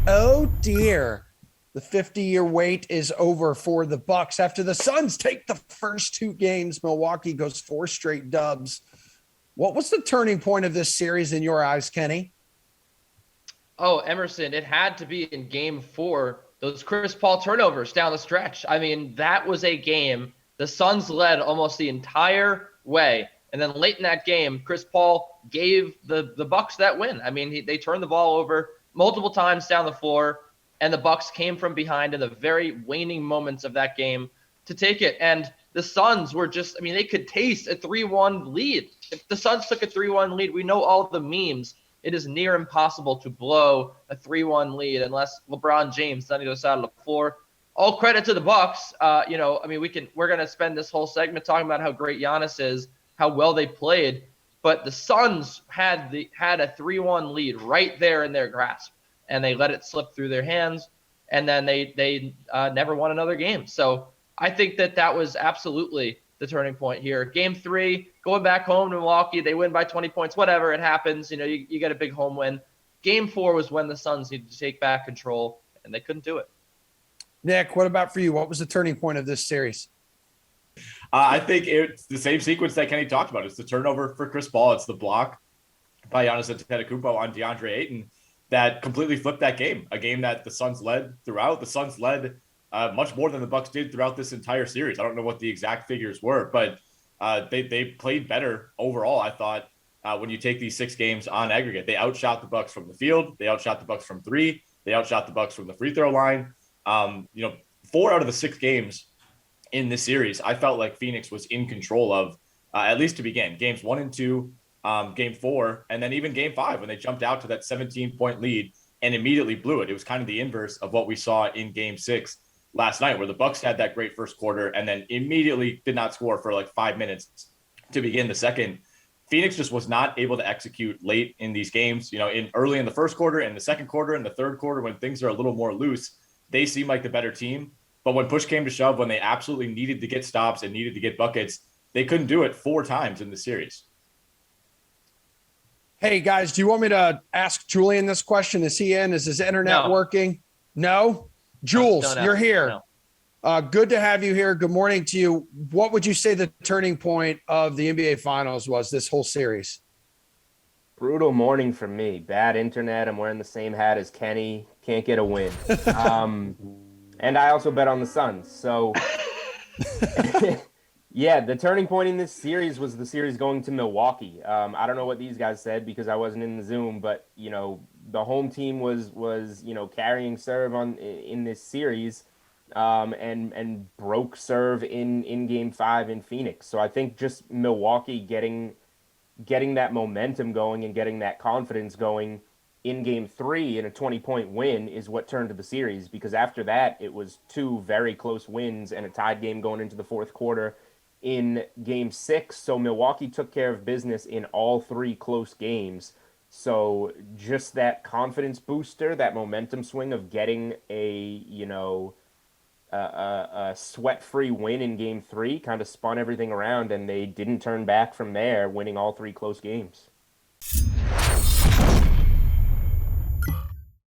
Oh dear. The 50-year wait is over for the Bucks. After the Suns take the first two games, Milwaukee goes four straight dubs. What was the turning point of this series in your eyes, Kenny? Oh, Emerson, it had to be in game four, those Chris Paul turnovers down the stretch. I mean, that was a game. The Suns led almost the entire way. And then late in that game, Chris Paul gave the Bucks that win. I mean, they turned the ball over multiple times down the floor, and the Bucks came from behind in the very waning moments of that game to take it. And the Suns were just, I mean, they could taste a 3-1 lead. If the Suns took a 3-1 lead, we know all the memes. It is near impossible to blow a 3-1 lead unless LeBron James on the other side of the floor. All credit to the Bucks. I mean, we're gonna spend this whole segment talking about how great Giannis is, how well they played, but the Suns had a 3-1 lead right there in their grasp, and they let it slip through their hands, and then they never won another game. So I think that was absolutely the turning point here. Game three, going back home to Milwaukee, they win by 20 points, whatever, it happens. You get a big home win. Game four was when the Suns needed to take back control, and they couldn't do it. Nick, what about for you? What was the turning point of this series? I think it's the same sequence that Kenny talked about. It's the turnover for Chris Paul. It's the block by Giannis Antetokounmpo on DeAndre Ayton that completely flipped that game. A game that the Suns led throughout. The Suns led much more than the Bucks did throughout this entire series. I don't know what the exact figures were, but they played better overall. I thought when you take these 6 games on aggregate, they outshot the Bucks from the field. They outshot the Bucks from three. They outshot the Bucks from the free throw line. 4 out of the 6 games in this series, I felt like Phoenix was in control of, at least to begin. Games 1 and 2, game 4, and then even game 5 when they jumped out to that 17-point lead and immediately blew it. It was kind of the inverse of what we saw in game 6 last night, where the Bucks had that great first quarter and then immediately did not score for like 5 minutes to begin the second. Phoenix just was not able to execute late in these games. Early in the first quarter, in the second quarter, in the third quarter, when things are a little more loose, they seem like the better team. But when push came to shove, when they absolutely needed to get stops and needed to get buckets, they couldn't do it 4 times in the series. Hey, guys, do you want me to ask Julian this question? Is he in? Is his internet working? No? Jules, you're here. No. Good to have you here. Good morning to you. What would you say the turning point of the NBA Finals was this whole series? Brutal morning for me. Bad internet. I'm wearing the same hat as Kenny. Can't get a win. And I also bet on the Suns. So, yeah, the turning point in this series was the series going to Milwaukee. I don't know what these guys said because I wasn't in the Zoom, but, the home team was carrying serve in this series and broke serve in game 5 in Phoenix. So I think just Milwaukee getting that momentum going and getting that confidence going in game 3 in a 20-point win is what turned to the series, because after that it was 2 very close wins and a tied game going into the fourth quarter in game 6. So Milwaukee took care of business in all 3 close games. So just that confidence booster, that momentum swing of getting a sweat-free win in game 3 kind of spun everything around, and they didn't turn back from there, winning all 3 close games.